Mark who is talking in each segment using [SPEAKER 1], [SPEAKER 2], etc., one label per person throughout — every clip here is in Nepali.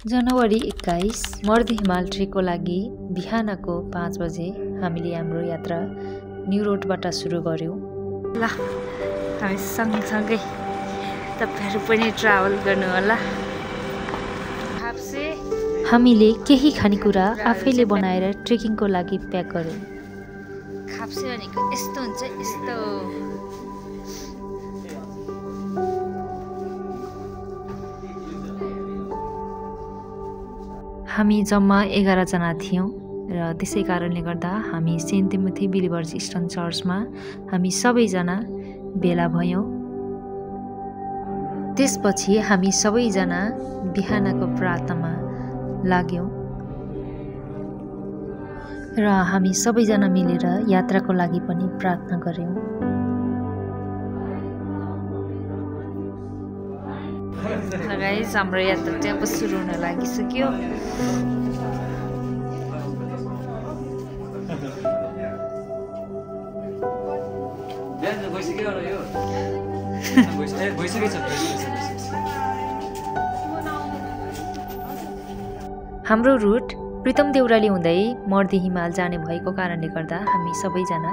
[SPEAKER 1] जनवरी 21 मर्दी हिमाल ट्रेकको लागि बिहानको 5 बजे हामीले हाम्रो यात्रा न्यू रोडबाट सुरु गर्यौं। ल हामी सँगसँगै तपाईहरु पनि ट्राभल गर्नु होला। हामीले केही खानेकुरा आफैले बनाएर ट्रेकिङको लागि प्याक गर्यौं। खाप्से भनेको यस्तो हुन्छ, यस्तो हामी जम्मा 11 जना थियौं र त्यसै कारणले गर्दा हामी सेन्ट टिमोथी बिलिभर्स इस्टर्न चर्चमा हामी सबैजना भेला भयौं। त्यसपछि हामी सबैजना बिहानको प्रार्थनामा लाग्यौं र हामी सबैजना मिलेर यात्राको लागि पनि प्रार्थना गर्यौं। गाइस हाम्रो यात्रा चाहिँ अब सुरु हुन लागिसक्यो। हाम्रो रुट प्रितम देउराली हुँदै मर्दी हिमाल जाने भएको कारणले गर्दा हामी सबैजना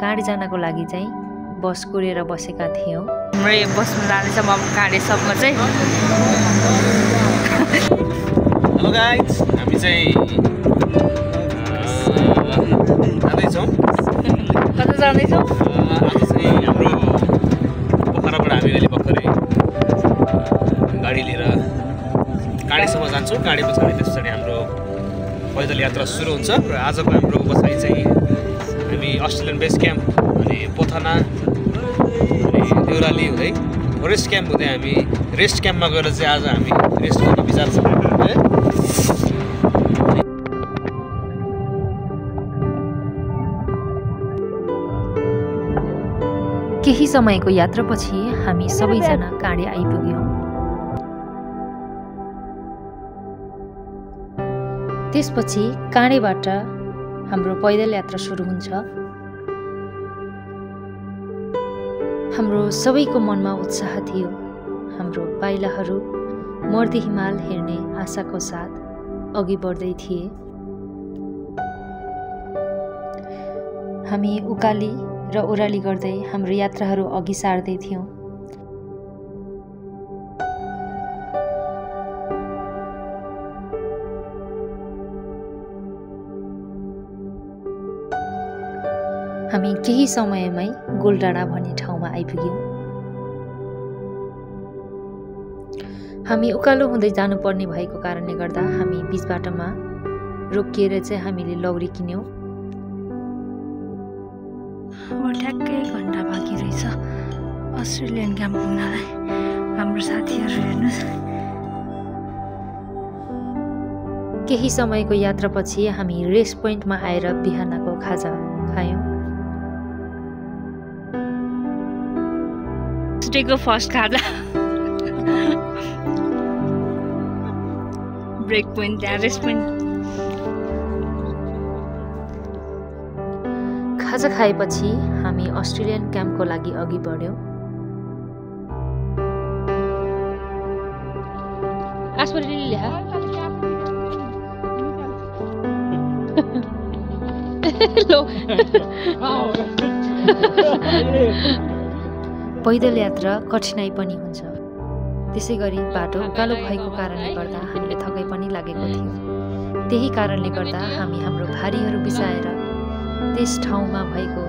[SPEAKER 1] काँडे जानको लागि चाहिँ बस कुरेर बसेका थियौं। हाम्रो यो बसमा जानेछ म काँडेसम्म चाहिँ।
[SPEAKER 2] हेलो गाइस, हामी चाहिँ जाँदैछौँ।
[SPEAKER 1] कता जाँदैछौँ?
[SPEAKER 2] आज चाहिँ हाम्रो पोखराबाट हामी अहिले भर्खरै गाडी लिएर काँडेसम्म जान्छौँ। काँडे पछाडि त्यस पछाडि हाम्रो पैदल यात्रा सुरु हुन्छ र आजको हाम्रो बसाइ चाहिँ हामी अस्ट्रेलियन बेस क्याम्प अनि पोथना अनि देउराली हुँदै फरेस्ट क्याम्प हुँदै हामी रेस्ट क्याम्पमा गएर चाहिँ आज हामी रेस्ट गर्ने विचार छ।
[SPEAKER 1] केही समयको यात्रापछि हामी सबैजना काँडे आइपुग्यौं। त्यसपछि काँडेबाट हाम्रो पैदल यात्रा सुरु हुन्छ। हाम्रो सबैको मनमा उत्साह थियो। हाम्रो पाइलाहरू मर्दी हिमाल हेर्ने आशाको साथ अघि बढ्दै थिए। हामी उकाली र ओह्राली गर्दै हाम्रो यात्राहरू अघि सार्दै थियौं। हामी केही समयमै गोलडाँडा भन्ने ठाउँमा आइपुग्यौं। हामी उकालो हुँदै जानुपर्ने भएको कारणले गर्दा हामी बीच बाटोमा रोकिएर चाहिँ हामीले लौरी किन्यौं।
[SPEAKER 3] ठ्याक्कै घन्टा बाँकी रहेछ अस्ट्रेलियन क्याम्प पुग्नलाई। हाम्रो साथीहरू हेर्नुहोस्।
[SPEAKER 1] केही समयको यात्रापछि हामी रेस्ट पोइन्टमा आएर बिहानको खाजा खायौं।
[SPEAKER 3] डेको फर्स्ट खाजा ब्रेक पोइन्ट, त्यहाँ रेस्ट पोइन्ट।
[SPEAKER 1] खाजा खाएपछि हामी अस्ट्रेलियन क्याम्पको लागि अघि बढ्यौं। पैदल यात्रा कठिनाइ पनि हुन्छ। त्यसै गरी बाटो उकालो भएको कारणले गर्दा हामीले थकाइ पनि लागेको थियो। त्यही कारणले गर्दा हामी हाम्रो भारीहरू बिसाएर त्यस ठाउँमा भएको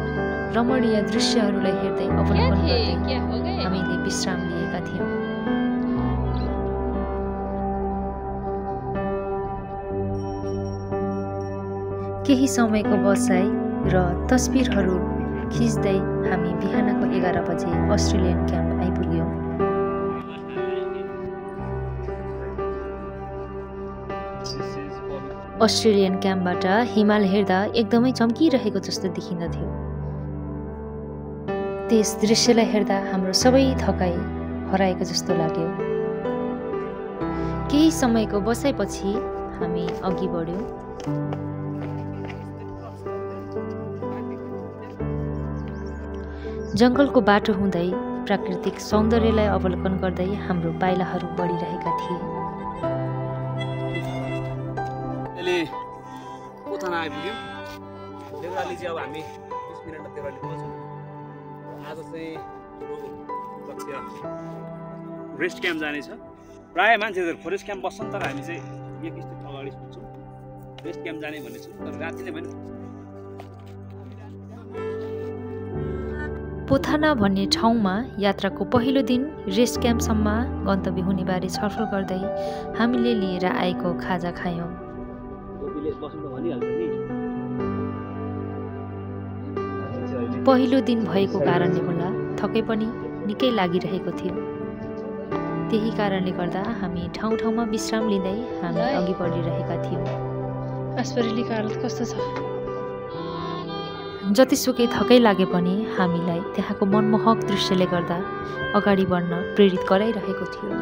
[SPEAKER 1] रमणीय दृश्यहरूलाई हेर्दै अवलोकन गर्दै हामीले विश्राम लिएका थियौं। केही समयको बसाइ र तस्बिरहरू खिच्दै हामी बिहानको 11 बजे अस्ट्रेलियन क्याम्प आइपुग्यौं। अस्ट्रेलियन क्याम्पबाट हिमाल हेर्दा एकदमै चम्किरहेको जस्तो देखिँदथ्यो। त्यस दृश्यलाई हेर्दा हाम्रो सबै थकाइ हराएको जस्तो लाग्यो। केही समयको बसाइपछि हामी अघि बढ्यौं। जंगलको बाटो हुँदै प्राकृतिक सौन्दर्यलाई अवलोकन गर्दै हाम्रो पाइलाहरू बढिरहेका थिए।
[SPEAKER 2] आइपुग्यौँ। देउराली चाहिँ अब हामी 30 मिनटमा देउराली पुग्छौँ। आज चाहिँ हाम्रो लक्ष्य रेस्ट क्याम्प जाने छ। प्रायः मान्छेहरू फरेस्ट क्याम्प बस्छन्, तर हामी चाहिँ एक स्टेप अगाडि सोच्छौँ रेस्ट क्याम्प जाने भन्ने छौँ। तर राति नै भने
[SPEAKER 1] पोथाना भन्ने ठाउँमा यात्राको पहिलो दिन रेस्ट क्याम्पसम्म गन्तव्य हुने बारे छलफल गर्दै हामीले लिएर आएको खाजा खायौँ। पहिलो दिन भएको कारणले होला थकै पनि निकै लागिरहेको थियो। त्यही कारणले गर्दा हामी ठाउँ ठाउँमा विश्राम लिँदै हामी अघि बढिरहेका थियौँ।
[SPEAKER 3] अस्पतालीको हालत कस्तो छ?
[SPEAKER 1] जतिसुकै थकै लागे पनि हामीलाई त्यहाँको मनमोहक दृश्यले गर्दा अगाडि बढ्न प्रेरित गराइरहेको थियो।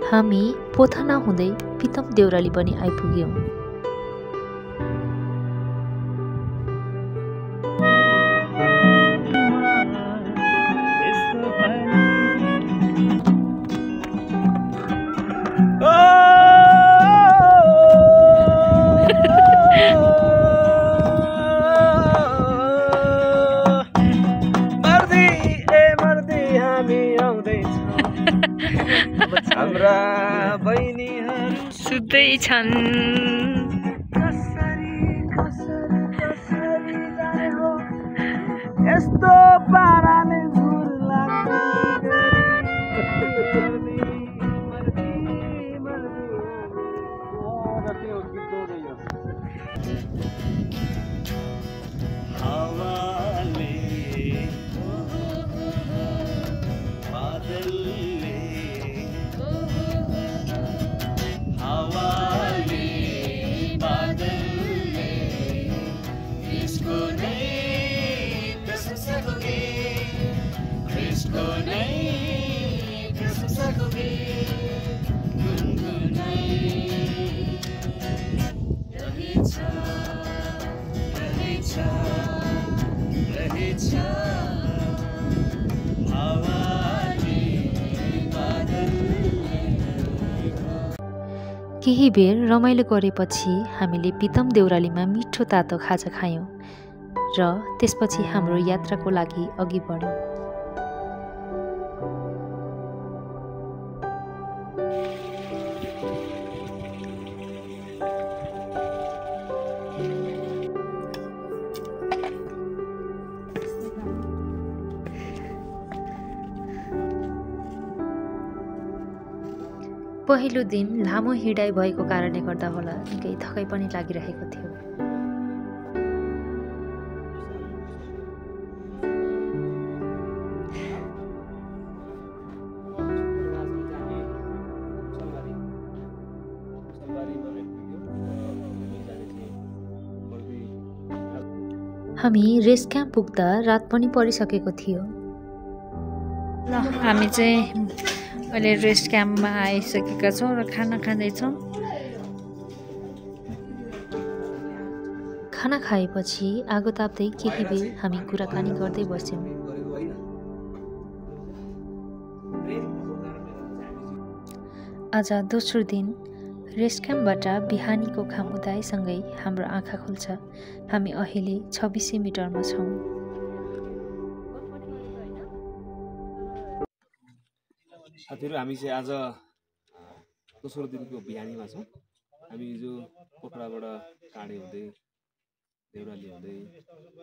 [SPEAKER 1] हामी पोथाना हुँदै पितम देउराली पनि आइपुग्यौँ।
[SPEAKER 2] हाम्रा बहिनीहरू
[SPEAKER 3] सुत्दैछन्।
[SPEAKER 2] यस्तो पाराले झुर
[SPEAKER 1] केही बेर रमाइलो गरेपछि हामीले पितम देउरालीमा मिठो तातो खाजा खायौँ र त्यसपछि हाम्रो यात्राको लागि अघि बढ्यौँ। पहिलो दिन लामो हिँडाइ भएको कारणले गर्दा होला निकै थकाइ पनि लागिरहेको थियो। हामी रेस्ट क्याम्प पुग्दा रात पनि परिसकेको थियो।
[SPEAKER 3] ल हामी चाहिँ अहिले रेस्ट क्याम्पमा आइसकेका छौँ र खाना खाँदैछौँ।
[SPEAKER 1] खाना खाएपछि आगो ताप्दै केही बेर हामी कुराकानी गर्दै बस्यौँ। आज दोस्रो दिन रेस्ट क्याम्पबाट बिहानीको घाम उदाएसँगै हाम्रो आँखा खुल्छ। हामी अहिले 2600 मिटरमा छौँ।
[SPEAKER 2] साथीहरू, हामी चाहिँ आज दोस्रो दिनको बिहानीमा छौँ। हामी हिजो पोखराबाट काँडे हुँदै देउराली हुँदै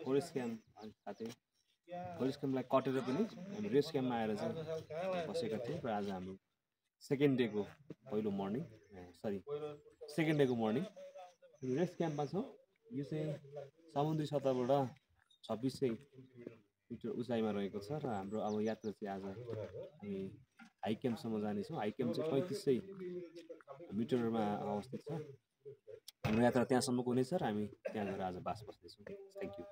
[SPEAKER 2] फरेस्ट क्याम्प साथै फरेस्ट क्याम्पलाई कटेर पनि हामी रेस्ट क्याम्पमा आएर चाहिँ बसेका थियौँ। र आज हाम्रो सेकेन्ड डेको मर्निङ रेस्ट क्याम्पमा छौँ। यो चाहिँ समुद्री सतहबाट 2600 मिटर उचाइमा रहेको छ र हाम्रो अब यात्रा चाहिँ आज हामी हाई क्याम्पसम्म जानेछौँ। हाई क्याम्प चाहिँ 3500 मिटरमा अवस्थित छ। हाम्रो यात्रा त्यहाँसम्मको हुनेछ र हामी त्यहाँ गएर आज बास बस्नेछौँ। Thank you.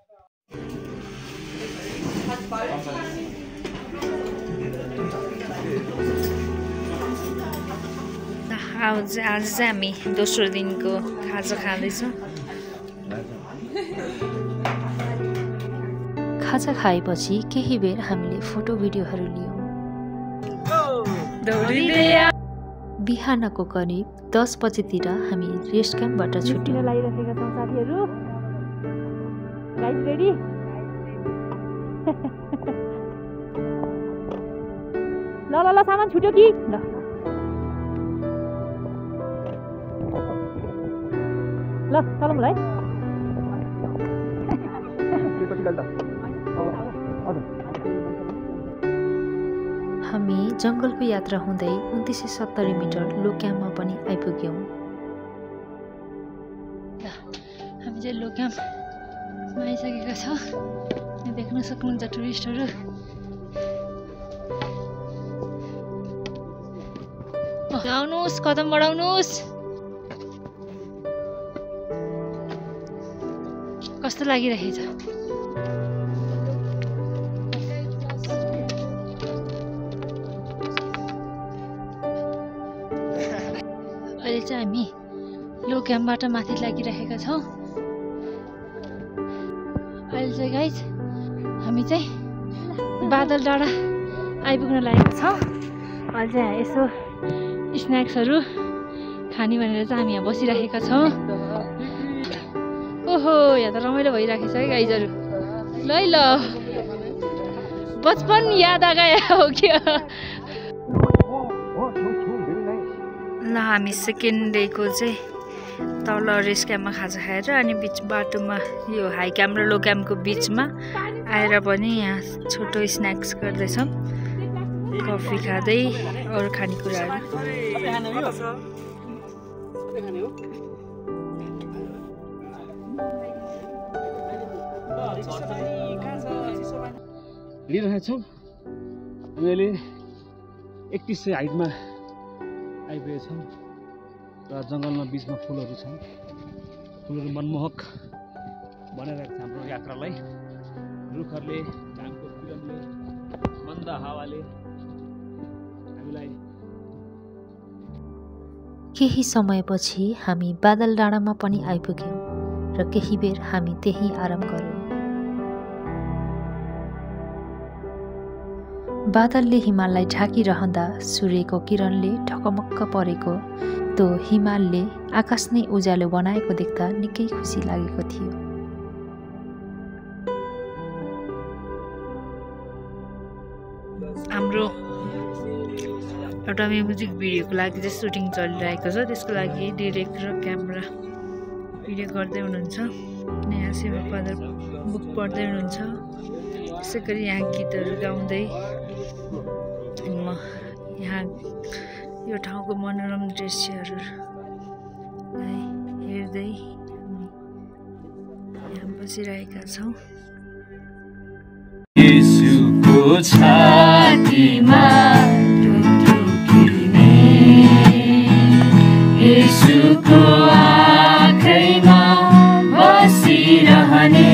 [SPEAKER 3] आज चाहिँ हामी दोस्रो दिनको खाजा खाँदैछौँ।
[SPEAKER 1] खाजा खाएपछि केही बेर हामीले फोटो भिडियोहरू लियौँ। बिहानको करिब 10 बजेतिर हामी रेस्ट क्याम्पबाट छुट्यौँ।
[SPEAKER 3] लागिरहेका छौँ साथीहरू। Guys ready? ल सामान छुट्यो कि? ल चलौँ ल है।
[SPEAKER 1] हामी जङ्गलको यात्रा हुँदै 2970 मिटर लो क्याम्पमा पनि आइपुग्यौँ।
[SPEAKER 3] हामी चाहिँ लो क्याम्पमा आइसकेका छौँ। देख्न सक्नुहुन्छ टुरिस्टहरू। आउनुहोस्, कदम बढाउनुहोस्। कस्तो लागिरहेछ? अहिले चाहिँ हामी लो क्याम्पबाट माथि लागिरहेका छौँ। अहिले चाहिँ गाइस हामी चाहिँ बादल डाँडा आइपुग्न लागेका छौँ। अहिले चाहिँ यसो स्न्याक्सहरू खाने भनेर चाहिँ हामी यहाँ बसिरहेका छौँ। ओहो, यहाँ त रमाइलो भइरहेको छ है गाइजहरू। ल बचपन याद आ गया हो क्या? ल हामी सेकेन्ड डेको चाहिँ तल रेस्ट क्याम्पमा खाजा खाएर अनि बिच बाटोमा यो हाई क्याम्प र लो क्याम्पको बिचमा आएर पनि यहाँ छोटो स्न्याक्स गर्दैछौँ। कफी खाँदै अरू खानेकुराहरू।
[SPEAKER 2] लिइरहेका छौँ। हामी अहिले 3100 हाइटमा आइपुगेका छौँ र जङ्गलमा बिचमा फुलहरू छन्। फुलहरू मनमोहक बनाइरहेको छ हाम्रो यात्रालाई। रुखहरूले, घामको किरणले, मन्द हावाले हामीलाई।
[SPEAKER 1] केही समयपछि हामी बादल डाँडामा पनि आइपुग्यौँ र केही बेर हामी त्यहीँ आराम गऱ्यौँ। बादलले हिमाललाई ढाकिरहँदा सूर्यको किरणले ढकमक्क परेको त्यो हिमालले आकाश नै उज्यालो बनाएको देख्दा निकै खुसी लागेको थियो।
[SPEAKER 3] हाम्रो एउटा म्युजिक भिडियोको लागि चाहिँ सुटिङ चलिरहेको छ। त्यसको लागि डिरेक्टर र क्यामेरा भिडियो गर्दै हुनुहुन्छ। यहाँ सेवा फादर बुक पढ्दै हुनुहुन्छ। त्यसै गरी यहाँ गीतहरू गाउँदै म यहाँ यो ठाउँको मनोरम दृश्यहरूलाई हेर्दै यहाँ बसिरहेका छौँ।
[SPEAKER 4] येशूको छातीमा टुक्टुकिने, येशूको आँखैमा बसिरहने,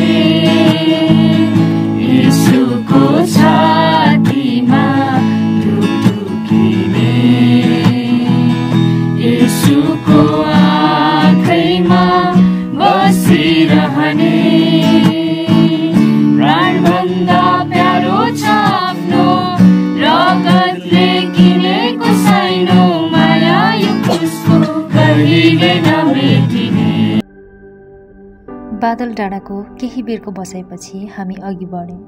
[SPEAKER 4] येशूको छातीमा टुक्टुकिने, येशूको आँखैमा बसिरहने। प्राणभन्दा प्यारो छ आफ्नो रगतले किनेको साइनो माया यो उसको कहिले नमेटिने।
[SPEAKER 1] बादल डाँडाको केही बेरको बसाइपछि हामी अघि बढ्यौँ।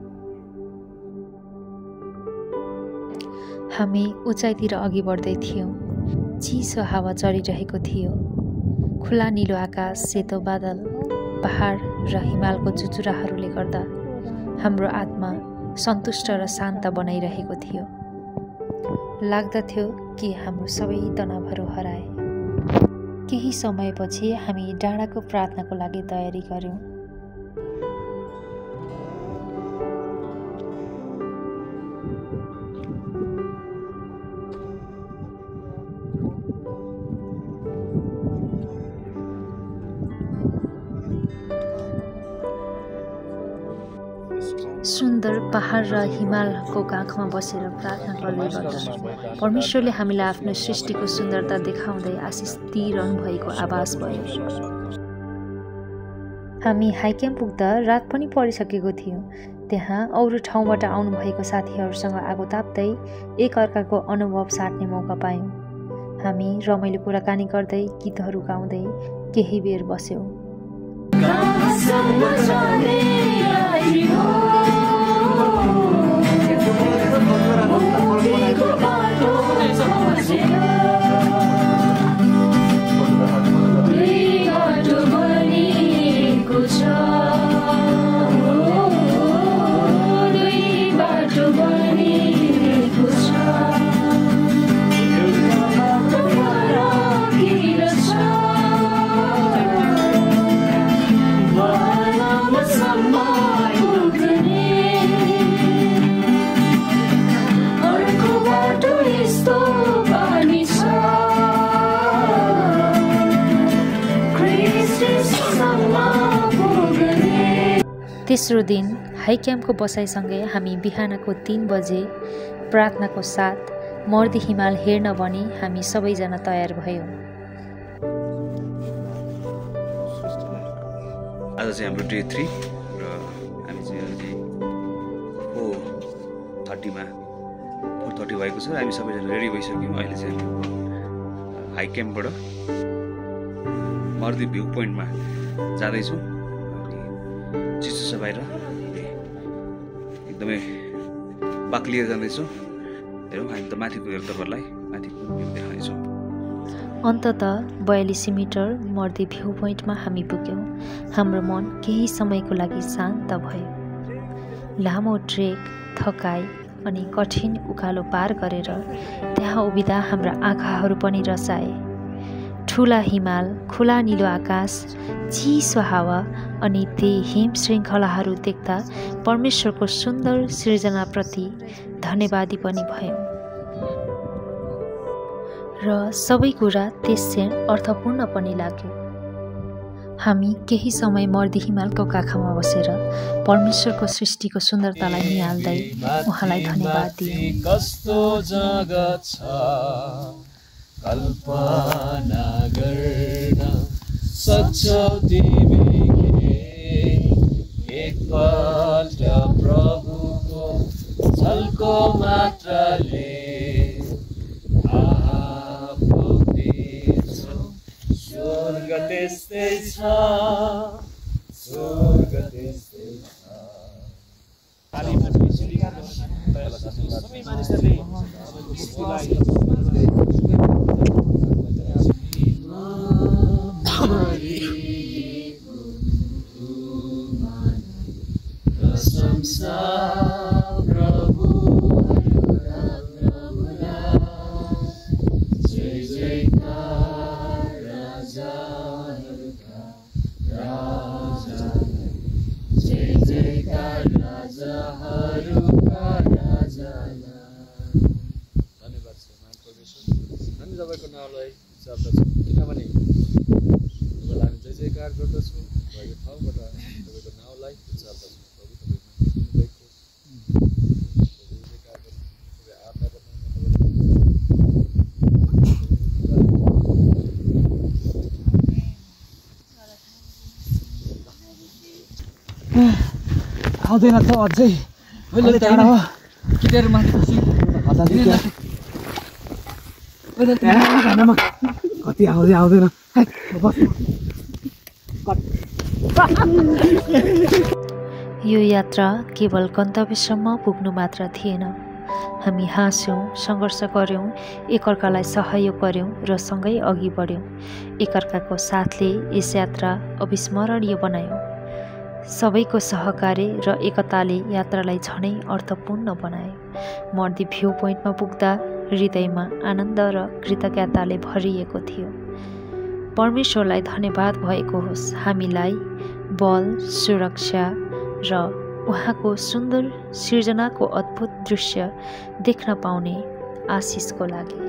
[SPEAKER 1] हामी उचाइतिर अघि बढ्दै थियौँ। चिसो हावा चलिरहेको थियो। खुला निलो आकाश, सेतो बादल, पहाड र हिमालको चुचुराहरूले गर्दा हाम्रो आत्मा सन्तुष्ट र शान्त बनाइरहेको थियो। लाग्दथ्यो कि हाम्रो सबै तनावहरू हराए। केही समयपछि हामी डाँडाको प्रार्थनाको लागि तयारी गर्यौँ। सुन्दर पहाड र हिमालको काखमा बसेर प्रार्थना गर्दै गर्दा परमेश्वरले हामीलाई आफ्नो सृष्टिको सुन्दरता देखाउँदै आशिष दिइरहनु भएको आभास भयो। हामी हाइक्याम्प पुग्दा रात पनि परिसकेको थियो। त्यहाँ अरू ठाउँबाट आउनुभएको साथीहरूसँग आगो ताप्दै एक अर्काको अनुभव साट्ने मौका पायौँ। हामी रमाइलो कुराकानी गर्दै गीतहरू गाउँदै केही बेर बस्यौँ। तेस्रो दिन हाई क्याम्पको बसाइसँगै हामी बिहानको 3 बजे प्रार्थनाको साथ मर्दी हिमाल हेर्न भनी हामी सबैजना तयार भयौँ।
[SPEAKER 5] आज चाहिँ हाम्रो डे 3 र हामी चाहिँ अहिले 4:30 भएको छ। हामी सबैजना रेडी भइसक्यौँ। अहिले चाहिँ हाई क्याम्पबाट मर्दी भ्यू पोइन्टमा जाँदैछौँ। चिसो छ बाहिर, एकदमै बाक्लिएर जाँदैछौँ। हेरौँ हामी त माथि पुगेर तपाईँहरूलाई माथिको भ्यू देखाउनेछौँ।
[SPEAKER 1] अन्ततः 42 मिटर मर्दी भ्यू पोइन्टमा हामी पुग्यौँ। हाम्रो मन केही समयको लागि शान्त भयो। लामो ट्रेक, थकाइ अनि कठिन उकालो पार गरेर त्यहाँ उभिँदा हाम्रा आँखाहरू पनि रसाए। ठुला हिमाल, खुला निलो आकाश, चिसो हावा अनि ती हिम श्रृङ्खलाहरू देख्दा परमेश्वरको सुन्दर सृजनाप्रति धन्यवादी पनि भयौँ र सबै कुरा त्यसै अर्थपूर्ण पनि लाग्यो। हामी केही समय मर्दी हिमालको काखमा बसेर परमेश्वरको सृष्टिको सुन्दरतालाई निहाल्दै उहाँलाई धन्यवाद दियौँ।
[SPEAKER 6] कस्तो जगत छ कल्पना गर्न सक्छौ तिमीले, एकपल्ट प्रभुको झल्को मात्रले स्वर्ग त्यस्तै छ, स्वर्ग त्यस्तै छ। तपाईँको नाउँलाई चाल्दछु, किनभने तपाईँलाई हामी जय जयकार गर्दछौँ। भएको ठाउँबाट तपाईँको नाउँलाई चाल्दछौँ। प्रभु तपाईँको जय जयकार गर्नु, तपाईँ आत्मा
[SPEAKER 7] आउँदैन त अझै कति आउँदैन।
[SPEAKER 1] यो यात्रा केवल गन्तव्यसम्म पुग्नु मात्र थिएन। हामी हाँस्यौँ, सङ्घर्ष गऱ्यौँ, एकअर्कालाई सहयोग गऱ्यौँ र सँगै अघि बढ्यौँ। एकअर्काको साथले यस यात्रा अविस्मरणीय बनायौँ। सबैको सहकार्य र एकताले यात्रालाई झनै अर्थपूर्ण बनायो। मर्दी भ्यू पोइन्टमा पुग्दा हृदयमा आनन्द र कृतज्ञताले भरिएको थियो। परमेश्वरलाई धन्यवाद भएको होस्, हामीलाई बल, सुरक्षा र उहाँको सुन्दर सृजनाको अद्भुत दृश्य देख्न पाउने आशिषको लागि।